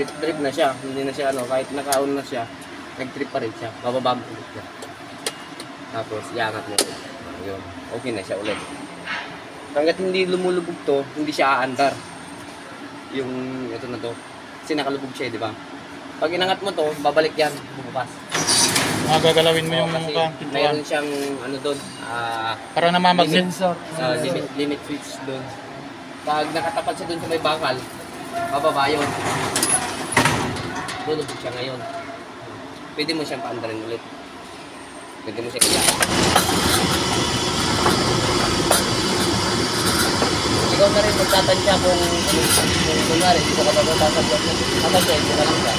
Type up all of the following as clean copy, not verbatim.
trip na siya. Hindi na siya ano, kahit nakaon na siya, nag-trip pa rin siya. Bababa mo ulit siya. Tapos, iangat mo ulit. Yun. Okay na siya ulit. Hanggat hindi lumulubog to, hindi siya aandar. Yung, ito na to. Kasi nakalubog siya, di ba? Pag inangat mo to, babalik yan. Bubukas. Gagalawin mo yung mga pintuan. Mayroon siyang, ano doon, para namamagnet. limit switch doon. Pag nakatapat siya doon sa may bakal, bababa yun. Lulubog siya ngayon. Pwede mo siyang paandarin ulit. Pwede mo siya kaya. Ikaw na rin magtatansya kung kunwari, dito ka ba magtatansya mo. Tatansya, ito ka lang siya.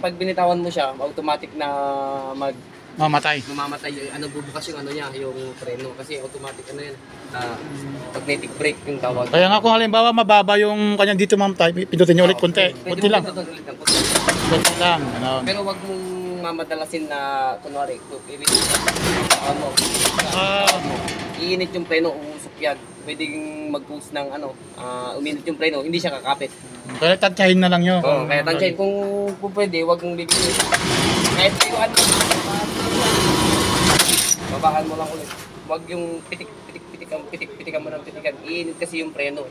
Pag binitawan mo siya, automatic na mamatay. mamamatay yung ano, bubukas yung ano niya, yung preno kasi automatic ano yan. Magnetic brake yung tawag. Kaya nga kung halimbawa mababa yung kanya dito ma'am tayo, pindutin niyo ulit konti. Konti lang. Konti lang. Ano. Pero wag mong mamadalasin na kunwari, iinit yung preno, uusok yan. Pwedeng mag-push ng ano, uminit yung preno, hindi siya kakapit. Kaya tansyahin na lang yun. Oo, kaya tansyahin kung pwede, wag mong bibigyan. Kahit ikaw babahan mo lang ulit. Wag yung pitik-pitikan mo ng pitikan. Iinit kasi yung preno.